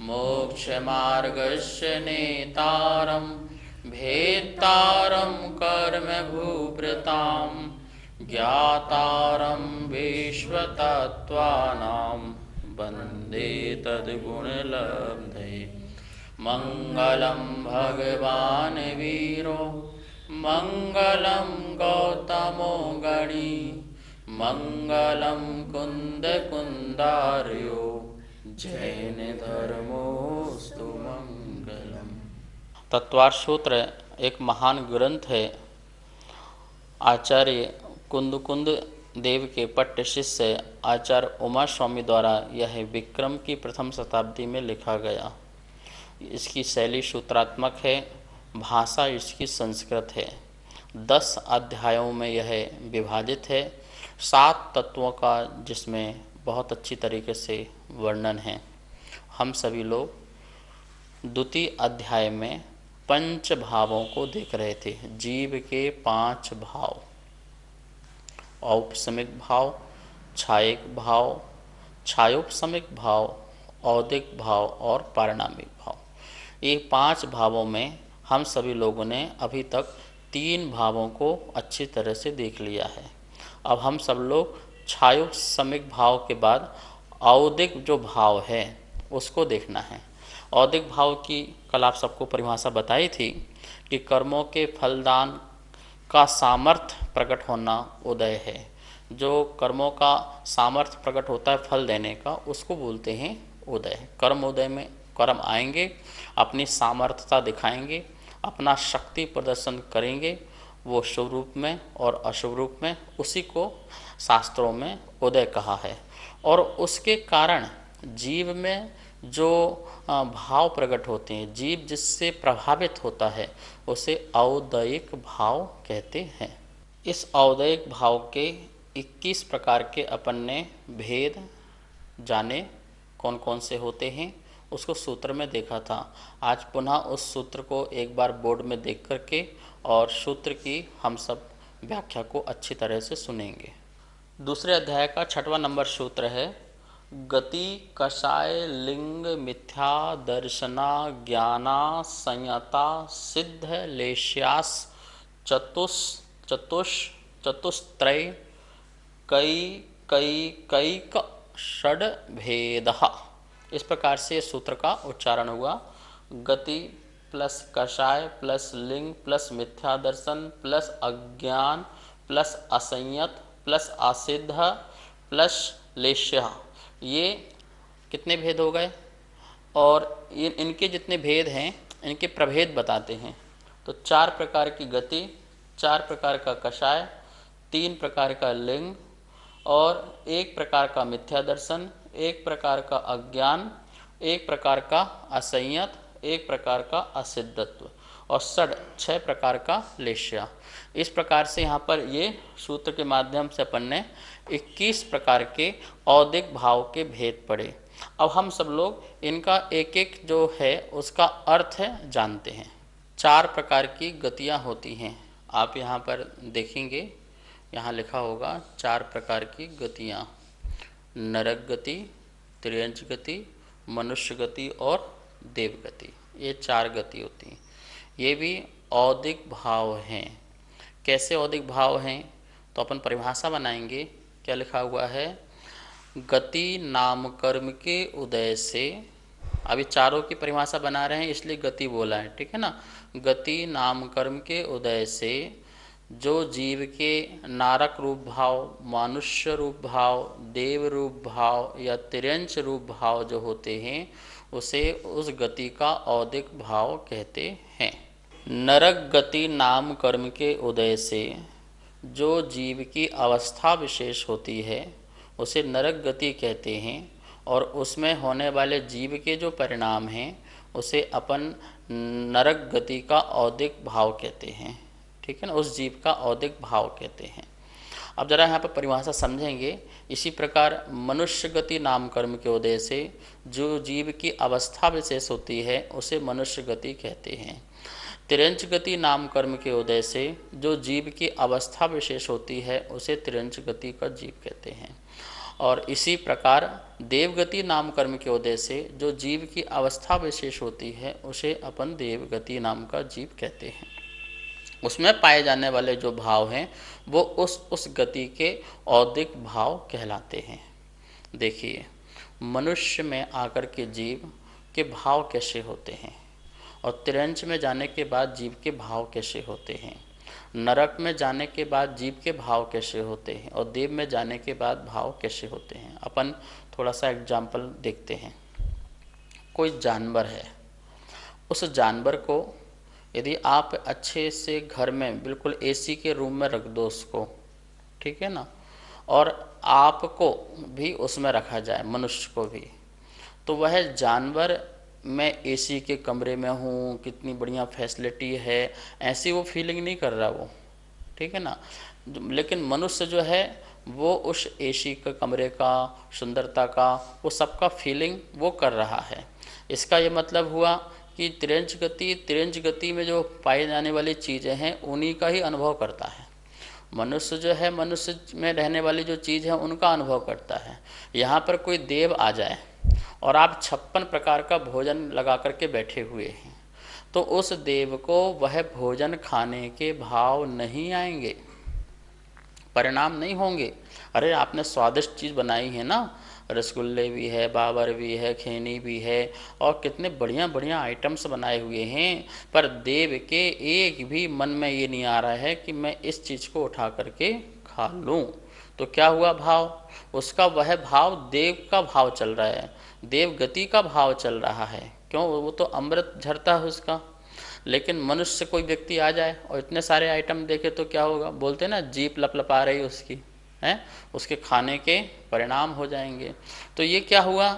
मोक्षमार्गस्य नेतारं भेत्तारं कर्मभूभृतां ज्ञातारं विश्वतत्त्वानां वन्दे तद्गुणलब्धये। मङ्गलं भगवान् वीरो मङ्गलं गौतमो गणी मङ्गलं कुन्दकुन्दार्यो जैन धर्मोस्तु मंगलम। तत्वार्थ सूत्र एक महान ग्रंथ है। आचार्य कुंद देव के पट्ट शिष्य आचार्य उमा स्वामी द्वारा यह विक्रम की प्रथम शताब्दी में लिखा गया। इसकी शैली सूत्रात्मक है, भाषा इसकी संस्कृत है। 10 अध्यायों में यह विभाजित है। 7 तत्वों का जिसमें बहुत अच्छी तरीके से वर्णन है। हम सभी लोग द्वितीय अध्याय में 5 भावों को देख रहे थे। जीव के 5 भाव, औपसमिक भाव, छायिक भाव, छायोपसमिक भाव, औदिक भाव और पारिणामिक भाव। ये 5 भावों में हम सभी लोगों ने अभी तक 3 भावों को अच्छी तरह से देख लिया है। अब हम सब लोग छायोपसमिक भाव के बाद औदिक जो भाव है उसको देखना है। औदिक भाव की कल आप सबको परिभाषा बताई थी कि कर्मों के फलदान का सामर्थ्य प्रकट होना उदय है। जो कर्मों का सामर्थ्य प्रकट होता है फल देने का, उसको बोलते हैं उदय। कर्म उदय में कर्म आएंगे, अपनी सामर्थ्यता दिखाएंगे, अपना शक्ति प्रदर्शन करेंगे, वो शुभ रूप में और अशुभ रूप में, उसी को शास्त्रों में उदय कहा है। और उसके कारण जीव में जो भाव प्रकट होते हैं, जीव जिससे प्रभावित होता है, उसे औदयिक भाव कहते हैं। इस औदयिक भाव के 21 प्रकार के अपन ने भेद जाने कौन कौन से होते हैं, उसको सूत्र में देखा था। आज पुनः उस सूत्र को एक बार बोर्ड में देख करके और सूत्र की हम सब व्याख्या को अच्छी तरह से सुनेंगे। दूसरे अध्याय का 6वां नंबर सूत्र है गति कषाय लिंग मिथ्या दर्शना ज्ञाना संयता सिद्ध लेश्यास चतुस्त्रय कैक षड भेद। इस प्रकार से सूत्र का उच्चारण हुआ। गति प्लस कषाय प्लस लिंग प्लस मिथ्या दर्शन प्लस अज्ञान प्लस असंयत प्लस असिद्ध प्लस लेश्य, ये कितने भेद हो गए? और इनके जितने भेद हैं इनके प्रभेद बताते हैं। तो 4 प्रकार की गति, 4 प्रकार का कषाय, 3 प्रकार का लिंग और 1 प्रकार का मिथ्या दर्शन, 1 प्रकार का अज्ञान, 1 प्रकार का असंयत, 1 प्रकार का असिद्धत्व और 6 प्रकार का लेश्या। इस प्रकार से यहाँ पर ये सूत्र के माध्यम से अपन ने 21 प्रकार के औदिक भाव के भेद पढ़े। अब हम सब लोग इनका एक एक जो है उसका अर्थ है जानते हैं। 4 प्रकार की गतियाँ होती हैं। आप यहाँ पर देखेंगे, यहाँ लिखा होगा 4 प्रकार की गतियाँ: नरक गति, त्रियंच गति, मनुष्य गति और देव गति। ये 4 गति होती हैं। ये भी औदिक भाव हैं। कैसे औदिक भाव हैं? तो अपन परिभाषा बनाएंगे। क्या लिखा हुआ है? गति नाम कर्म के उदय से, अभी चारों की परिभाषा बना रहे हैं इसलिए गति बोला है, ठीक है ना। गति नाम कर्म के उदय से जो जीव के नारक रूप भाव, मनुष्य रूप भाव, देव रूप भाव या तिर्यंच रूप भाव जो होते हैं, उसे उस गति का औदिक भाव कहते हैं। नरक गति नाम कर्म के उदय से जो जीव की अवस्था विशेष होती है उसे नरक गति कहते हैं। और उसमें होने वाले जीव के जो परिणाम हैं उसे अपन नरक गति का औदिक भाव कहते हैं, ठीक है ना। उस जीव का औदिक भाव कहते हैं। अब जरा यहाँ पर परिभाषा समझेंगे। इसी प्रकार मनुष्य गति नाम कर्म के उदय से जो जीव की अवस्था विशेष होती है उसे मनुष्य गति कहते हैं। तिर्यंच गति नाम कर्म के उदय से जो जीव की अवस्था विशेष होती है उसे तिर्यंच गति का जीव कहते हैं। और इसी प्रकार देवगति नाम कर्म के उदय से जो जीव की अवस्था विशेष होती है उसे अपन देवगति नाम का जीव कहते हैं। उसमें पाए जाने वाले जो भाव हैं वो उस गति के औदिक भाव कहलाते हैं। देखिए, मनुष्य में आकर के जीव के भाव कैसे होते हैं, और तिरंज में जाने के बाद जीव के भाव कैसे होते हैं, नरक में जाने के बाद जीव के भाव कैसे होते हैं, और देव में जाने के बाद भाव कैसे होते हैं। अपन थोड़ा सा एग्जाम्पल देखते हैं। कोई जानवर है, उस जानवर को यदि आप अच्छे से घर में बिल्कुल एसी के रूम में रख दो उसको, ठीक है ना, और आपको भी उसमें रखा जाए, मनुष्य को भी, तो वह जानवर मैं एसी के कमरे में हूँ, कितनी बढ़िया फैसिलिटी है, ऐसी वो फीलिंग नहीं कर रहा वो, ठीक है ना। लेकिन मनुष्य जो है वो उस एसी के कमरे का, सुंदरता का, वो सबका फीलिंग वो कर रहा है। इसका ये मतलब हुआ कि तिरंज गति में जो पाई जाने वाली चीज़ें हैं उन्हीं का ही अनुभव करता है। मनुष्य जो है, मनुष्य में रहने वाली जो चीज़ है उनका अनुभव करता है। यहाँ पर कोई देव आ जाए और आप 56 प्रकार का भोजन लगा करके बैठे हुए हैं, तो उस देव को वह भोजन खाने के भाव नहीं आएंगे, परिणाम नहीं होंगे। अरे आपने स्वादिष्ट चीज़ बनाई है ना, रसगुल्ले भी है, बाबर भी है, खैनी भी है, और कितने बढ़िया बढ़िया आइटम्स बनाए हुए हैं, पर देव के एक भी मन में ये नहीं आ रहा है कि मैं इस चीज़ को उठा करके खा लूँ। तो क्या हुआ भाव, उसका वह भाव देव का भाव चल रहा है, देव गति का भाव चल रहा है। क्यों, वो तो अमृत झरता है उसका। लेकिन मनुष्य कोई व्यक्ति आ जाए और इतने सारे आइटम देखे तो क्या होगा, बोलते ना जीप लपलपा रही उसकी है, उसके खाने के परिणाम हो जाएंगे। तो ये क्या हुआ,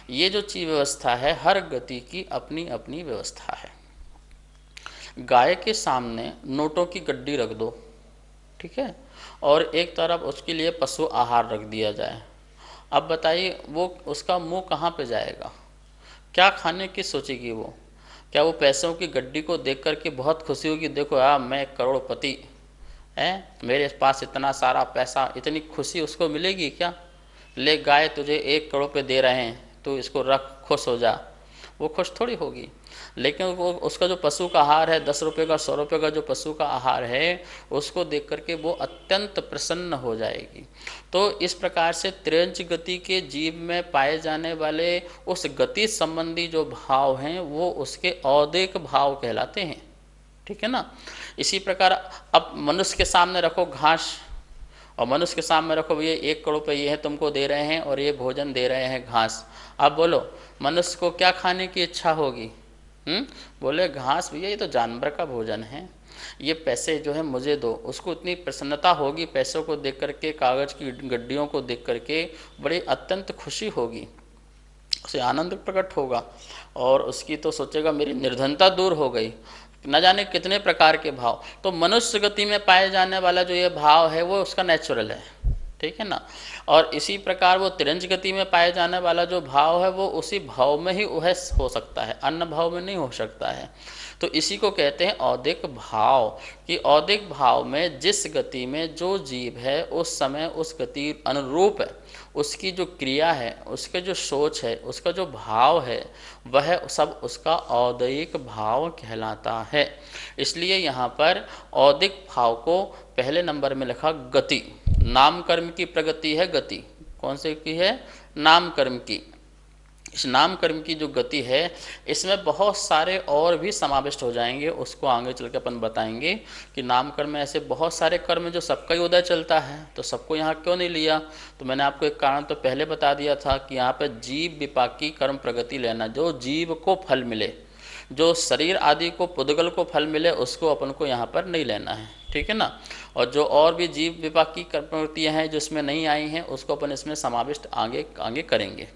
ये जो चीज व्यवस्था है, हर गति की अपनी अपनी व्यवस्था है। गाय के सामने नोटों की गड्डी रख दो, ठीक है, और एक तरफ उसके लिए पशु आहार रख दिया जाए। अब बताइए वो उसका मुंह कहाँ पे जाएगा, क्या खाने की सोचेगी वो? क्या वो पैसों की गड्डी को देख करके बहुत खुशी होगी, देखो यार मैं करोड़पति है, मेरे पास इतना सारा पैसा, इतनी खुशी उसको मिलेगी क्या? ले गाय तुझे 1 करोड़ पे दे रहे हैं, तो इसको रख, खुश हो जा, वो खुश थोड़ी होगी। लेकिन वो उसका जो पशु का आहार है, 10 रुपये का, 100 रुपये का जो पशु का आहार है, उसको देख करके वो अत्यंत प्रसन्न हो जाएगी। तो इस प्रकार से तिरंज गति के जीव में पाए जाने वाले उस गति संबंधी जो भाव हैं वो उसके औदिक भाव कहलाते हैं, ठीक है ना। इसी प्रकार अब मनुष्य के सामने रखो घास, और मनुष्य के सामने रखो भैया 1 करोड़ रुपये ये है तुमको दे रहे हैं और ये भोजन दे रहे हैं घास। अब बोलो मनुष्य को क्या खाने की इच्छा होगी? बोले घास भैया ये तो जानवर का भोजन है, ये पैसे जो है मुझे दो। उसको इतनी प्रसन्नता होगी पैसों को देख करके, कागज़ की गड्डियों को देख करके बड़ी अत्यंत खुशी होगी, उसे आनंद प्रकट होगा, और उसकी तो सोचेगा मेरी निर्धनता दूर हो गई। न जाने कितने प्रकार के भाव। तो मनुष्य गति में पाए जाने वाला जो ये भाव है वो उसका नेचुरल है, ठीक है ना। और इसी प्रकार वो तिरंज गति में पाए जाने वाला जो भाव है वो उसी भाव में ही वह हो सकता है, अन्य भाव में नहीं हो सकता है। तो इसी को कहते हैं औदिक भाव, कि औदिक भाव में जिस गति में जो जीव है उस समय उस गति अनुरूप है, उसकी जो क्रिया है, उसके जो सोच है, उसका जो भाव है, वह सब उसका औदिक भाव कहलाता है। इसलिए यहाँ पर औदिक भाव को पहले नंबर में लिखा गति। नाम कर्म की प्रगति है गति, कौन से की है? नाम कर्म की। इस नाम कर्म की जो गति है इसमें बहुत सारे और भी समाविष्ट हो जाएंगे, उसको आगे चल के अपन बताएंगे कि नाम कर्म में ऐसे बहुत सारे कर्म जो सबका ही उदय चलता है, तो सबको यहाँ क्यों नहीं लिया? तो मैंने आपको एक कारण तो पहले बता दिया था कि यहाँ पर जीव विपाकी कर्म प्रगति लेना, जो जीव को फल मिले, जो शरीर आदि को पुद्गल को फल मिले, उसको अपन को यहाँ पर नहीं लेना है, ठीक है ना। और जो और भी जीव विपाकी कर्म प्रवृत्तियाँ हैं जो इसमें नहीं आई हैं उसको अपन इसमें समाविष्ट आगे आगे करेंगे।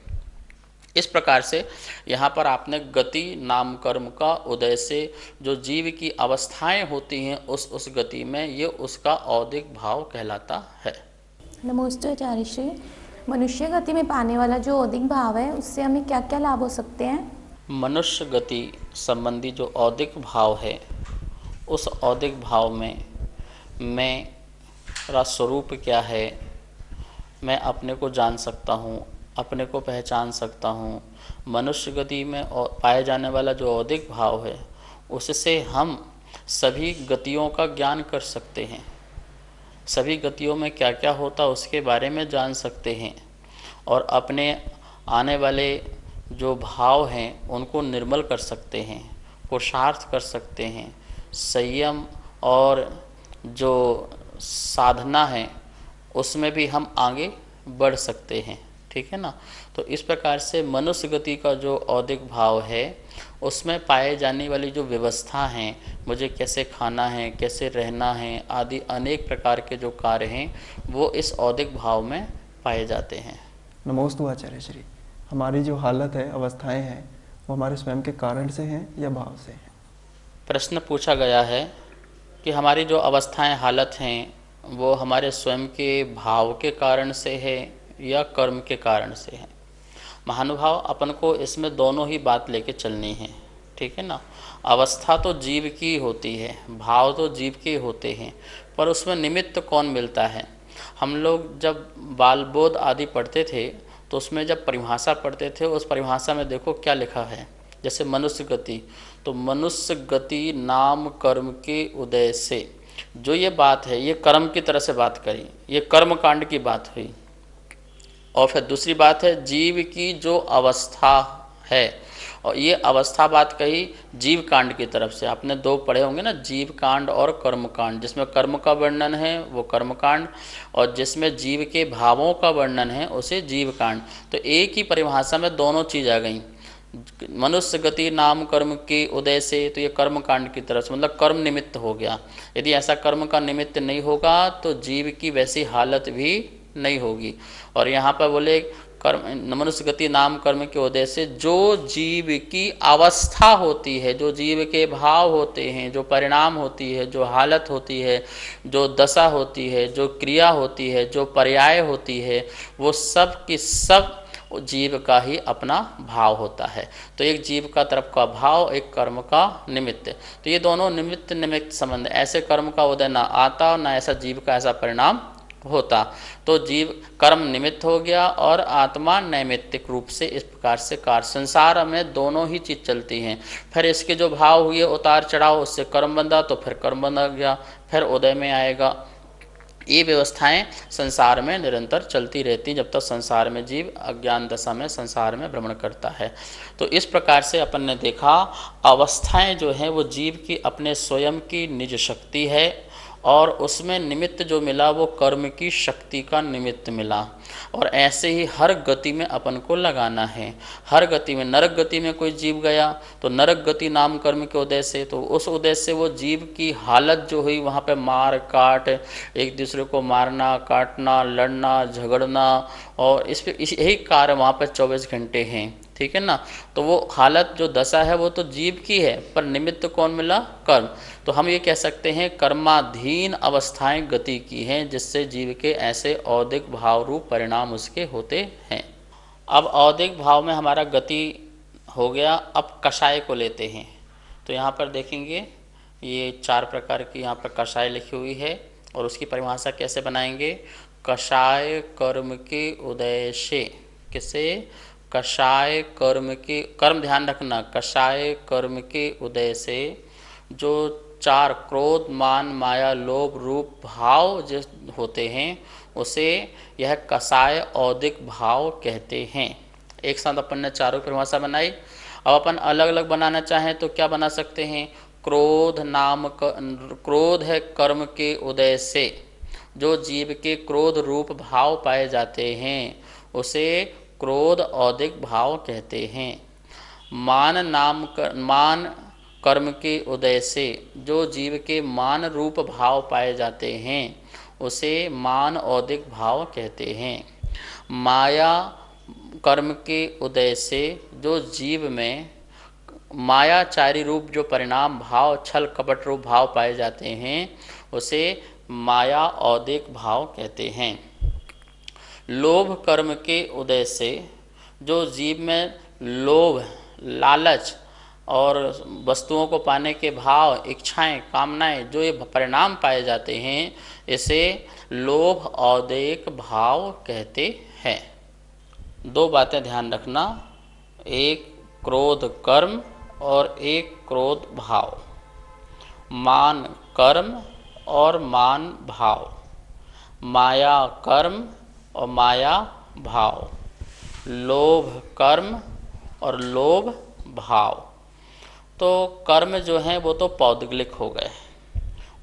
इस प्रकार से यहाँ पर आपने गति नाम कर्म का उदय से जो जीव की अवस्थाएं होती हैं उस गति में ये उसका औदिक भाव कहलाता है। नमस्ते आचार्य श्री। मनुष्य गति में पाने वाला जो औदिक भाव है उससे हमें क्या क्या लाभ हो सकते हैं? मनुष्य गति संबंधी जो औदिक भाव है उस औदिक भाव में मेरा स्वरूप क्या है, मैं अपने को जान सकता हूँ, अपने को पहचान सकता हूँ। मनुष्य गति में पाए जाने वाला जो औदिक भाव है, उससे हम सभी गतियों का ज्ञान कर सकते हैं। सभी गतियों में क्या क्या होता उसके बारे में जान सकते हैं और अपने आने वाले जो भाव हैं उनको निर्मल कर सकते हैं, पुरुषार्थ कर सकते हैं। संयम और जो साधना है उसमें भी हम आगे बढ़ सकते हैं। ठीक है ना। तो इस प्रकार से मनुष्य गति का जो औदिक भाव है उसमें पाए जाने वाली जो व्यवस्था हैं, मुझे कैसे खाना है, कैसे रहना है आदि अनेक प्रकार के जो कार्य हैं वो इस औदिक भाव में पाए जाते हैं। नमोस्तु आचार्य श्री। हमारी जो हालत है, अवस्थाएं हैं, वो हमारे स्वयं के कारण से हैं या भाव से हैं? प्रश्न पूछा गया है कि हमारी जो अवस्थाएं, हालत हैं वो हमारे स्वयं के भाव के कारण से है या कर्म के कारण से है। महानुभाव, अपन को इसमें दोनों ही बात लेके चलनी है। ठीक है ना। अवस्था तो जीव की होती है, भाव तो जीव के होते हैं, पर उसमें निमित्त कौन मिलता है। हम लोग जब बाल बोध आदि पढ़ते थे तो उसमें जब परिभाषा पढ़ते थे, उस परिभाषा में देखो क्या लिखा है। जैसे मनुष्य गति, तो मनुष्य गति नाम कर्म के उदय से, जो ये बात है ये कर्म की तरह से बात करी, ये कर्म कांड की बात हुई। और फिर दूसरी बात है जीव की जो अवस्था है, और ये अवस्था बात कही जीव कांड की तरफ से। आपने दो पढ़े होंगे ना, जीव कांड और कर्म कांड। जिसमें कर्म का वर्णन है वो कर्म कांड, और जिसमें जीव के भावों का वर्णन है उसे जीव कांड। तो एक ही परिभाषा में दोनों चीज़ आ गई। मनुष्य गति नाम कर्म के उदय से, तो ये कर्म कांड की तरफ से, मतलब कर्म निमित्त हो गया। यदि ऐसा कर्म का निमित्त नहीं होगा तो जीव की वैसी हालत भी नहीं होगी। और यहाँ पर बोले कर्म, मनुष्य गति नाम कर्म के उदय से, जो जीव की अवस्था होती है, जो जीव के भाव होते हैं, जो परिणाम होती है, जो हालत होती है, जो दशा होती है, जो क्रिया होती है, जो पर्याय होती है, वो सब की सब जीव का ही अपना भाव होता है। तो एक जीव का तरफ का भाव, एक कर्म का निमित्त। तो ये दोनों निमित्त निमित्त संबंध, ऐसे कर्म का उदय ना आता ना ऐसा जीव का ऐसा परिणाम होता। तो जीव कर्म निमित्त हो गया और आत्मा नैमित्तिक रूप से इस प्रकार से कार्य। संसार में दोनों ही चीज़ चलती हैं। फिर इसके जो भाव हुए उतार चढ़ाव, उससे कर्म बंधा तो फिर कर्म बंधा गया, फिर उदय में आएगा। ये व्यवस्थाएं संसार में निरंतर चलती रहती जब तक संसार में जीव अज्ञान दशा में संसार में भ्रमण करता है। तो इस प्रकार से अपन ने देखा अवस्थाएं जो हैं वो जीव की अपने स्वयं की निज शक्ति है, और उसमें निमित्त जो मिला वो कर्म की शक्ति का निमित्त मिला। और ऐसे ही हर गति में अपन को लगाना है। हर गति में, नरक गति में कोई जीव गया तो नरक गति नाम कर्म के उदय से, तो उस उदय से वो जीव की हालत जो हुई वहाँ पे मार काट, एक दूसरे को मारना काटना, लड़ना झगड़ना, और इस पे यही कार्य वहाँ पे 24 घंटे हैं। ठीक है ना। तो वो हालत जो दशा है वो तो जीव की है, पर निमित्त कौन मिला? कर्म। तो हम ये कह सकते हैं कर्माधीन अवस्थाएं गति की हैं, जिससे जीव के ऐसे औदिक भाव रूप परिणाम उसके होते हैं। अब औदिक भाव में हमारा गति हो गया। अब कषाय को लेते हैं। तो यहाँ पर देखेंगे ये 4 प्रकार की यहाँ पर कषाय लिखी हुई है, और उसकी परिभाषा कैसे बनाएंगे। कषाय कर्म के उदय से, किसे? कषाय कर्म के, कर्म ध्यान रखना, कषाय कर्म के उदय से जो 4 क्रोध मान माया लोभ रूप भाव जो होते हैं उसे यह कषाय औदिक भाव कहते हैं। एक साथ अपन ने चारों परिभाषा बनाई। अब अपन अलग अलग बनाना चाहें तो क्या बना सकते हैं। क्रोध नाम क्रोध है कर्म के उदय से, जो जीव के क्रोध रूप भाव पाए जाते हैं उसे क्रोध औदिक भाव कहते हैं। मान नाम मान कर्म के उदय से, जो जीव के मान रूप भाव पाए जाते हैं उसे मान औदिक भाव कहते हैं। माया कर्म के उदय से, जो जीव में मायाचारी रूप जो परिणाम भाव छल कपट रूप भाव पाए जाते हैं उसे माया औदिक भाव कहते हैं। लोभ कर्म के उदय से, जो जीव में लोभ लालच और वस्तुओं को पाने के भाव, इच्छाएं, कामनाएं, जो ये परिणाम पाए जाते हैं, इसे लोभ औदिक भाव कहते हैं। दो बातें ध्यान रखना, एक क्रोध कर्म और एक क्रोध भाव। मान कर्म और मान भाव, माया कर्म और माया भाव, लोभ कर्म और लोभ भाव। तो कर्म जो हैं वो तो पौद्गलिक हो गए,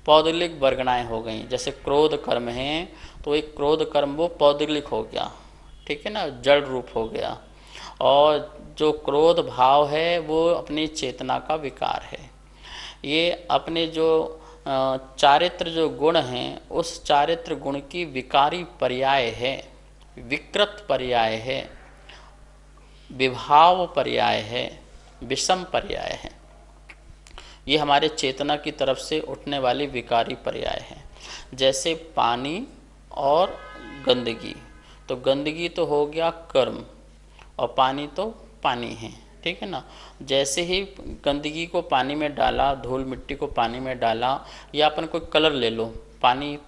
पौद्गलिक वर्गणाएं हो गई। जैसे क्रोध कर्म हैं तो एक क्रोध कर्म वो पौद्गलिक हो गया, ठीक है ना, जड़ रूप हो गया। और जो क्रोध भाव है वो अपनी चेतना का विकार है। ये अपने जो चारित्र जो गुण हैं, उस चारित्र गुण की विकारी पर्याय है, विकृत पर्याय है, विभाव पर्याय है, विषम पर्याय है। ये हमारे चेतना की तरफ से उठने वाली विकारी पर्याय है। जैसे पानी और गंदगी, तो गंदगी तो हो गया कर्म और पानी तो पानी है, ठीक है ना। जैसे ही गंदगी को पानी में डाला, धूल मिट्टी को पानी में डाला, या अपन कोई कलर ले लो, पानी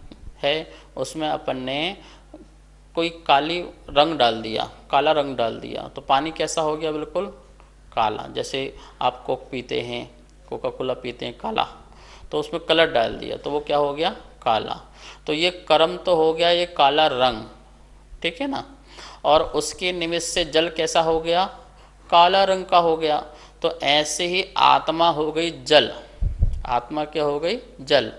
है उसमें अपन ने कोई काली रंग डाल दिया, काला रंग डाल दिया, तो पानी कैसा हो गया, बिल्कुल काला। जैसे आप कोक पीते हैं, कोका कोला पीते हैं काला, तो उसमें कलर डाल दिया तो वो क्या हो गया, काला। तो ये कर्म तो हो गया ये काला रंग, ठीक है ना। और उसके निमित्त से जल कैसा हो गया, काला रंग का हो गया। तो ऐसे ही आत्मा हो गई जल, आत्मा क्या हो गई, जल,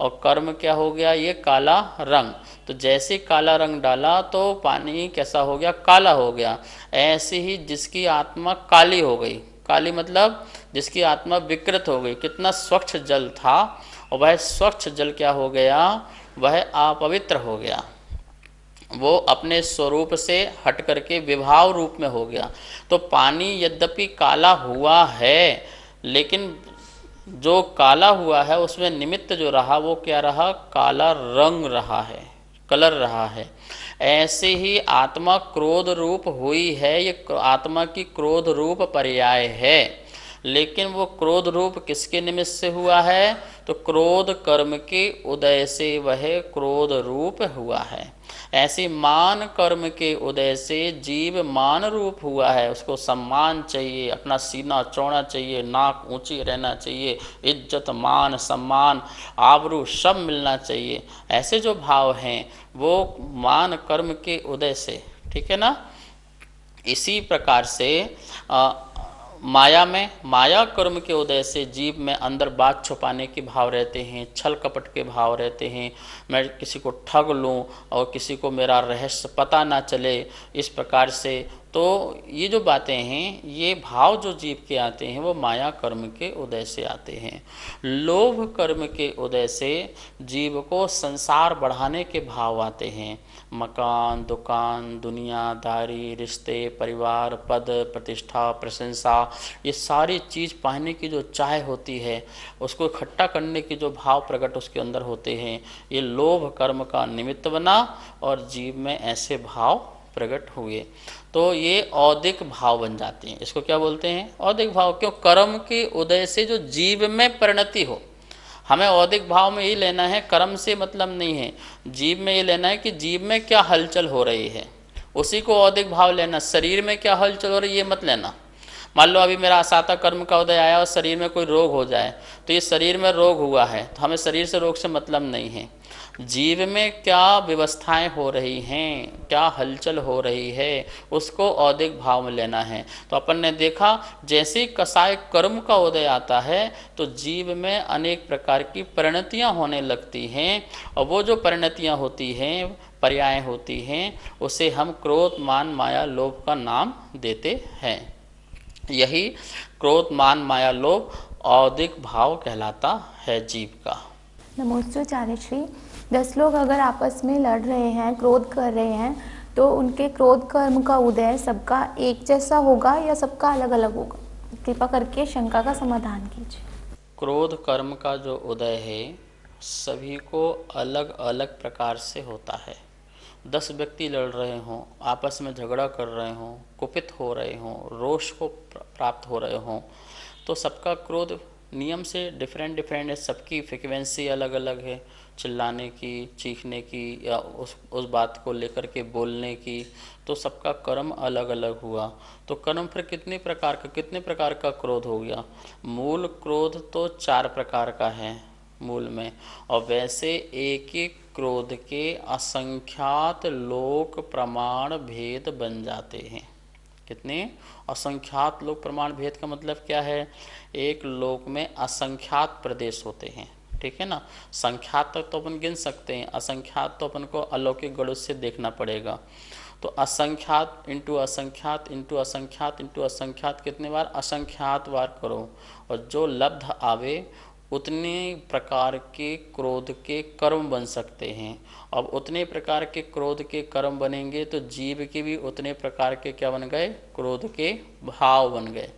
और कर्म क्या हो गया, ये काला रंग। तो जैसे काला रंग डाला तो पानी कैसा हो गया, काला हो गया। ऐसे ही जिसकी आत्मा काली हो गई, काली मतलब जिसकी आत्मा विकृत हो गई, कितना स्वच्छ जल था और वह स्वच्छ जल क्या हो गया, वह अपवित्र हो गया, वो अपने स्वरूप से हट करके विभाव रूप में हो गया। तो पानी यद्यपि काला हुआ है, लेकिन जो काला हुआ है उसमें निमित्त जो रहा वो क्या रहा, काला रंग रहा है, कलर रहा है। ऐसे ही आत्मा क्रोध रूप हुई है, ये आत्मा की क्रोध रूप पर्याय है। लेकिन वो क्रोध रूप किसके निमित्त से हुआ है, तो क्रोध कर्म के उदय से वह क्रोध रूप हुआ है। ऐसे मान कर्म के उदय से जीव मान रूप हुआ है। उसको सम्मान चाहिए, अपना सीना चौड़ा चाहिए, नाक ऊंची रहना चाहिए, इज्जत मान सम्मान आबरू सब मिलना चाहिए। ऐसे जो भाव हैं वो मान कर्म के उदय से, ठीक है ना। इसी प्रकार से माया में, माया कर्म के उदय से जीव में अंदर बात छुपाने के भाव रहते हैं, छल कपट के भाव रहते हैं, मैं किसी को ठग लूं और किसी को मेरा रहस्य पता ना चले, इस प्रकार से। तो ये जो बातें हैं, ये भाव जो जीव के आते हैं वो माया कर्म के उदय से आते हैं। लोभ कर्म के उदय से जीव को संसार बढ़ाने के भाव आते हैं। मकान, दुकान, दुनियादारी, रिश्ते, परिवार, पद, प्रतिष्ठा, प्रशंसा, ये सारी चीज़ पाने की जो चाह होती है, उसको इकट्ठा करने के जो भाव प्रकट उसके अंदर होते हैं, ये लोभ कर्म का निमित्त बना और जीव में ऐसे भाव प्रकट हुए। तो ये औदिक भाव बन जाते हैं। इसको क्या बोलते हैं, औदिक भाव। क्यों, कर्म के उदय से जो जीव में परिणति हो। हमें औदिक भाव में ये लेना है, कर्म से मतलब नहीं है, जीव में ये लेना है कि जीव में क्या हलचल हो रही है, उसी को औदिक भाव लेना। शरीर में क्या हलचल हो रही है ये मत लेना। मान लो अभी मेरा असाता कर्म का उदय आया और शरीर में कोई रोग हो जाए, तो ये शरीर में रोग हुआ है, तो हमें शरीर से रोग से मतलब नहीं है। जीव में क्या व्यवस्थाएं हो रही हैं, क्या हलचल हो रही है, उसको औदिक भाव में लेना है। तो अपन ने देखा जैसे ही कसाय कर्म का उदय आता है तो जीव में अनेक प्रकार की परिणतियां होने लगती हैं, और वो जो परिणतियां होती हैं, पर्याय होती हैं, उसे हम क्रोध मान माया लोभ का नाम देते हैं। यही क्रोध मान माया लोभ औदिक भाव कहलाता है जीव का। नमोस्तु आचार्य श्री। 10 लोग अगर आपस में लड़ रहे हैं, क्रोध कर रहे हैं, तो उनके क्रोध कर्म का उदय सबका एक जैसा होगा या सबका अलग अलग होगा? कृपा करके शंका का समाधान कीजिए। क्रोध कर्म का जो उदय है सभी को अलग अलग प्रकार से होता है। 10 व्यक्ति लड़ रहे हों, आपस में झगड़ा कर रहे हों, कुपित हो रहे हों, रोष को प्राप्त हो रहे हों, तो सबका क्रोध नियम से डिफरेंट डिफरेंट है, सबकी फ्रिक्वेंसी अलग अलग है, चिल्लाने की, चीखने की, या उस बात को लेकर के बोलने की, तो सबका कर्म अलग अलग हुआ। तो कर्म फिर कितने प्रकार का क्रोध हो गया? मूल क्रोध तो 4 प्रकार का है मूल में, और वैसे एक एक क्रोध के असंख्यात लोक प्रमाण भेद बन जाते हैं। कितने? असंख्यात लोक प्रमाण भेद का मतलब क्या है? एक लोक में असंख्यात प्रदेश होते हैं, ठीक है ना। संख्यात तक तो अपन गिन सकते हैं, असंख्यात तो अपन को अलौकिक गणों से देखना पड़ेगा। तो असंख्यात इंटू असंख्यात इंटू असंख्यात इंटू असंख्यात, कितने बार? असंख्यात बार करो, और जो लब्ध आवे उतने प्रकार के क्रोध के कर्म बन सकते हैं। अब उतने प्रकार के क्रोध के कर्म बनेंगे तो जीव के भी उतने प्रकार के क्या बन गए? क्रोध के भाव बन गए।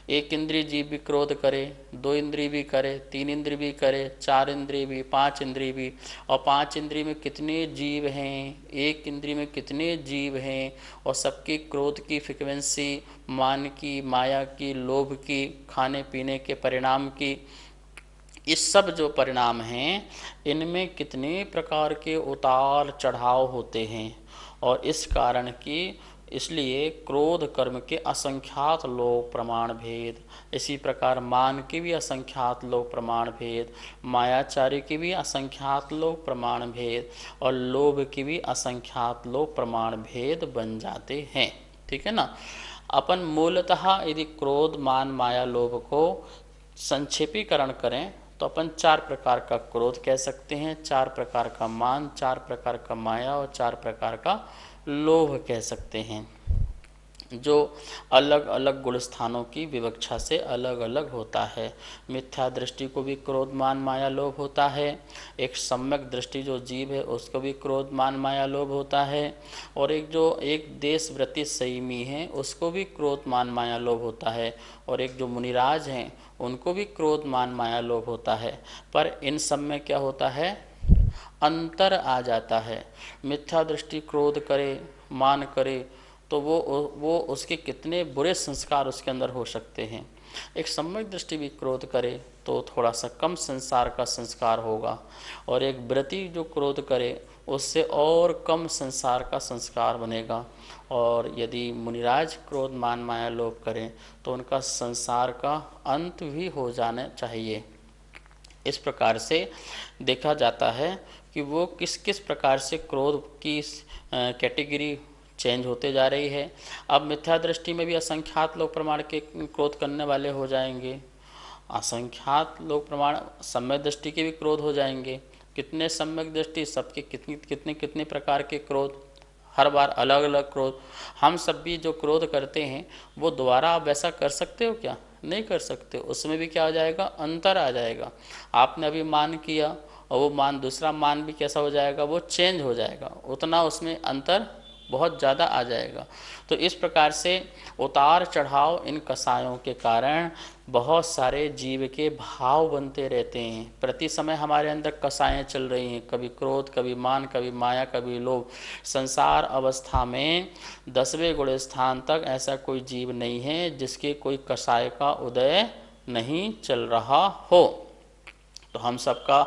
एक इंद्रिय जीव भी क्रोध करे, 2 इंद्रिय भी करे, 3 इंद्रिय भी करे, 4 इंद्रिय भी, 5 इंद्रिय भी। और 5 इंद्रिय में कितने जीव हैं, एक इंद्रिय में कितने जीव हैं, और सबके क्रोध की फ्रिक्वेंसी, मान की, माया की, लोभ की, खाने पीने के परिणाम की, ये सब जो परिणाम हैं इनमें कितने प्रकार के उतार चढ़ाव होते हैं। और इस कारण की इसलिए क्रोध कर्म के असंख्यात लोक प्रमाण भेद, इसी प्रकार मान के भी असंख्यात लोक प्रमाण भेद, मायाचार्य के भी असंख्यात लोक प्रमाण भेद, और लोभ के भी असंख्यात लोक प्रमाण भेद बन जाते हैं, ठीक है ना। अपन मूलतः यदि क्रोध मान माया लोभ को संक्षेपीकरण करें तो अपन 4 प्रकार का क्रोध कह सकते हैं, 4 प्रकार का मान, 4 प्रकार का माया और 4 प्रकार का लोभ कह सकते हैं, जो अलग अलग गुण स्थानों की विवक्षा से अलग अलग होता है। मिथ्या दृष्टि को भी क्रोध मान माया लोभ होता है, एक सम्यक दृष्टि जो जीव है उसको भी क्रोध मान माया लोभ होता है, और एक जो एक देश वृत्ति संयमी है उसको भी क्रोध मान माया लोभ होता है, और एक जो मुनिराज हैं उनको भी क्रोध मान माया लोभ होता है। पर इन सब में क्या होता है? अंतर आ जाता है। मिथ्या दृष्टि क्रोध करे, मान करे, तो वो उसके कितने बुरे संस्कार उसके अंदर हो सकते हैं। एक सम्यक दृष्टि भी क्रोध करे तो थोड़ा सा कम संसार का संस्कार होगा, और एक व्रति जो क्रोध करे उससे और कम संसार का संस्कार बनेगा। और यदि मुनिराज क्रोध मान माया लोभ करें तो उनका संसार का अंत भी हो जाना चाहिए। इस प्रकार से देखा जाता है कि वो किस किस प्रकार से क्रोध की कैटेगरी चेंज होते जा रही है। अब मिथ्या दृष्टि में भी असंख्यात लोग प्रमाण के क्रोध करने वाले हो जाएंगे, असंख्यात लोग प्रमाण सम्यक दृष्टि के भी क्रोध हो जाएंगे। कितने सम्यक दृष्टि, सबके कितने कितने कितने प्रकार के क्रोध, हर बार अलग अलग क्रोध। हम सब भी जो क्रोध करते हैं वो दोबारा आप वैसा कर सकते हो क्या? नहीं कर सकते। उसमें भी क्या हो जाएगा? अंतर आ जाएगा। आपने अभी मान किया और वो मान, दूसरा मान भी कैसा हो जाएगा? वो चेंज हो जाएगा, उतना उसमें अंतर बहुत ज़्यादा आ जाएगा। तो इस प्रकार से उतार चढ़ाव इन कसायों के कारण बहुत सारे जीव के भाव बनते रहते हैं। प्रति समय हमारे अंदर कसाएं चल रही हैं, कभी क्रोध, कभी मान, कभी माया, कभी लोभ। संसार अवस्था में 10वें गुण स्थान तक ऐसा कोई जीव नहीं है जिसके कोई कसाय का उदय नहीं चल रहा हो। तो हम सबका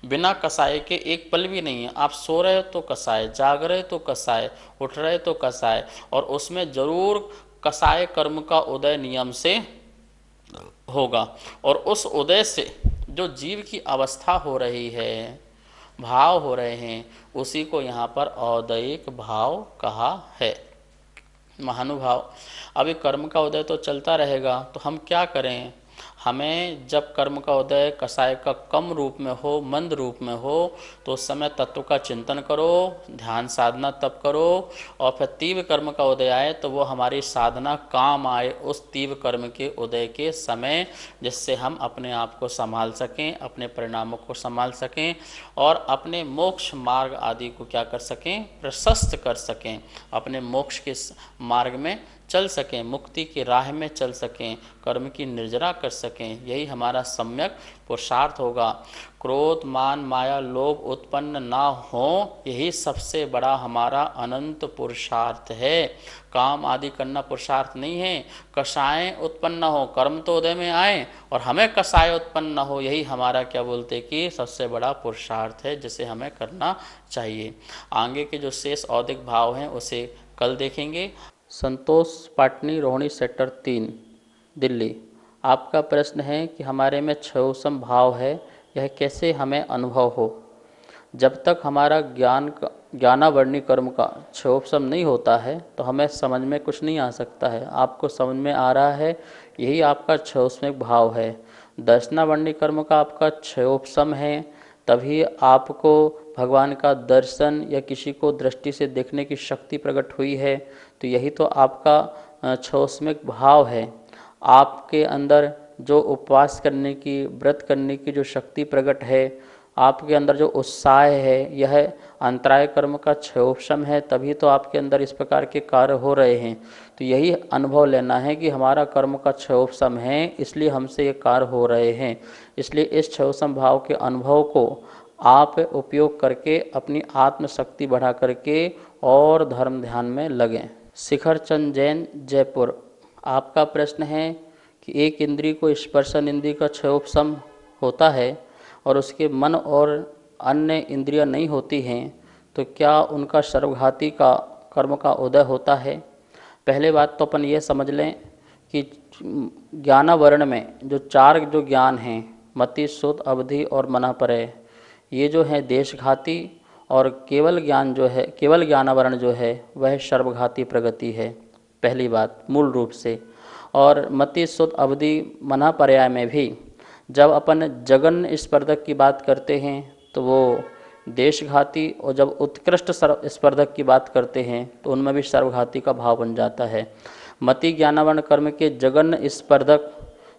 बिना कसाय के एक पल भी नहीं है। आप सो रहे हो तो कसाय, जाग रहे तो कसाय, उठ रहे तो कसाय, और उसमें जरूर कसाय कर्म का उदय नियम से होगा। और उस उदय से जो जीव की अवस्था हो रही है, भाव हो रहे हैं, उसी को यहाँ पर औदयिक भाव कहा है। महानुभाव, अभी कर्म का उदय तो चलता रहेगा, तो हम क्या करें? हमें जब कर्म का उदय कसाय का कम रूप में हो, मंद रूप में हो, तो उस समय तत्व का चिंतन करो, ध्यान साधना तब करो, और फिर तीव्र कर्म का उदय आए तो वो हमारी साधना काम आए उस तीव्र कर्म के उदय के समय, जिससे हम अपने आप को संभाल सकें, अपने परिणामों को संभाल सकें, और अपने मोक्ष मार्ग आदि को क्या कर सकें? प्रशस्त कर सकें, अपने मोक्ष के मार्ग में चल सकें, मुक्ति की राह में चल सकें, कर्म की निर्जरा कर सकें, यही हमारा सम्यक पुरुषार्थ होगा। क्रोध, मान, माया, लोभ उत्पन्न ना हो, यही सबसे बड़ा हमारा अनंत पुरुषार्थ है। काम आदि करना पुरुषार्थ नहीं है। कषाय उत्पन्न न हो, कर्म तो उदय में आए और हमें कषाय उत्पन्न न हो, यही हमारा क्या बोलते कि सबसे बड़ा पुरुषार्थ है, जिसे हमें करना चाहिए। आगे के जो शेष औदिक भाव हैं उसे कल देखेंगे। संतोष पाटनी, रोहिणी सेक्टर 3, दिल्ली। आपका प्रश्न है कि हमारे में क्षयोसम भाव है, यह कैसे हमें अनुभव हो। जब तक हमारा ज्ञानावर्णी कर्म का क्षयोपशम नहीं होता है तो हमें समझ में कुछ नहीं आ सकता है। आपको समझ में आ रहा है, यही आपका क्षयोपशमिक भाव है। दर्शनावर्णी कर्म का आपका क्षयोपशम है, तभी आपको भगवान का दर्शन या किसी को दृष्टि से देखने की शक्ति प्रकट हुई है। तो यही तो आपका क्षयोपशमिक भाव है। आपके अंदर जो उपवास करने की, व्रत करने की जो शक्ति प्रकट है, आपके अंदर जो उत्साह है, यह अंतराय कर्म का क्षयोपशम है, तभी तो आपके अंदर इस प्रकार के कार्य हो रहे हैं। तो यही अनुभव लेना है कि हमारा कर्म का क्षयोपशम है, इसलिए हमसे ये कार्य हो रहे हैं। इसलिए इस क्षयोपशम भाव के अनुभव को आप उपयोग करके अपनी आत्मशक्ति बढ़ा करके और धर्म ध्यान में लगें। शिखर चंद जैन, जयपुर। आपका प्रश्न है कि एक इंद्रिय को स्पर्शन इंद्रिय का क्षयोपशम होता है और उसके मन और अन्य इंद्रियां नहीं होती हैं, तो क्या उनका सर्वघाती का कर्म का उदय होता है। पहले बात तो अपन ये समझ लें कि ज्ञानावरण में जो चार जो ज्ञान हैं, मति, सुध, अवधि और मनःपरय, ये जो है देशघाती, और केवल ज्ञान जो है, केवल ज्ञानावरण जो है वह सर्वघाती प्रगति है। पहली बात मूल रूप से। और मति, सुध, अवधि, मनःपर्याय में भी जब अपन जगन स्पर्धक की बात करते हैं तो वो देशघाती, और जब उत्कृष्ट स्पर्धक की बात करते हैं तो उनमें भी सर्वघाती का भाव बन जाता है। मति ज्ञानावरण कर्म के जगन स्पर्धक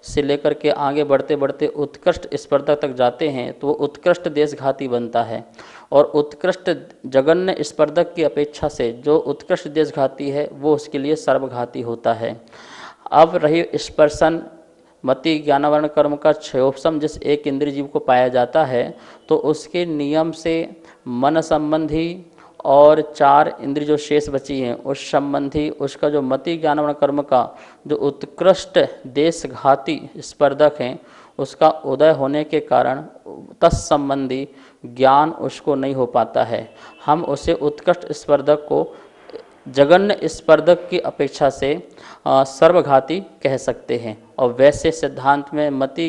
से लेकर के आगे बढ़ते बढ़ते उत्कृष्ट स्पर्धक तक जाते हैं तो वो उत्कृष्ट देशघाती बनता है। और उत्कृष्ट जगन्य स्पर्धक की अपेक्षा से जो उत्कृष्ट देशघाती है वो उसके लिए सर्वघाती होता है। अब रही स्पर्शन मति ज्ञानावरण कर्म का क्षयोपशम जिस एक इंद्रिय जीव को पाया जाता है, तो उसके नियम से मन संबंधी और चार इंद्रिय जो शेष बची हैं उस संबंधी उसका जो मति ज्ञानावरण कर्म का जो उत्कृष्ट देशघाती स्पर्धक हैं उसका उदय होने के कारण तत्संबंधी ज्ञान उसको नहीं हो पाता है। हम उसे उत्कृष्ट स्पर्धक को जगन्य स्पर्धक की अपेक्षा से सर्वघाती कह सकते हैं। और वैसे सिद्धांत में मति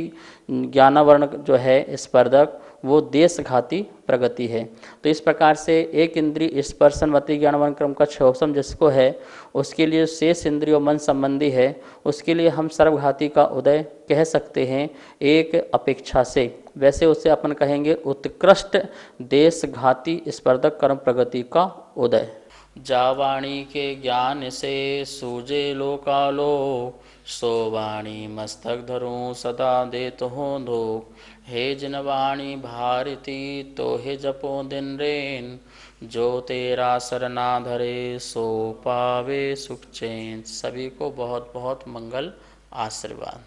ज्ञानावरण जो है स्पर्धक वो देशघाती प्रगति है। तो इस प्रकार से एक इंद्रिय स्पर्शन मति ज्ञानावरण क्रम का क्षयोपशम जिसको है उसके लिए शेष इंद्रियों मन संबंधी है, उसके लिए हम सर्वघाती का उदय कह सकते हैं एक अपेक्षा से। वैसे उसे अपन कहेंगे उत्कृष्ट देशघाती स्पर्धक कर्म प्रगति का उदय। जावाणी के ज्ञान से सूझे लोकालोक, सो वाणी मस्तक धरूं सदा देत हो धोख। हे जिनवाणी भारती तो हे जपो दिन रेन, जो तेरा सरना धरे सो पावे सुख चैन। सभी को बहुत बहुत मंगल आशीर्वाद।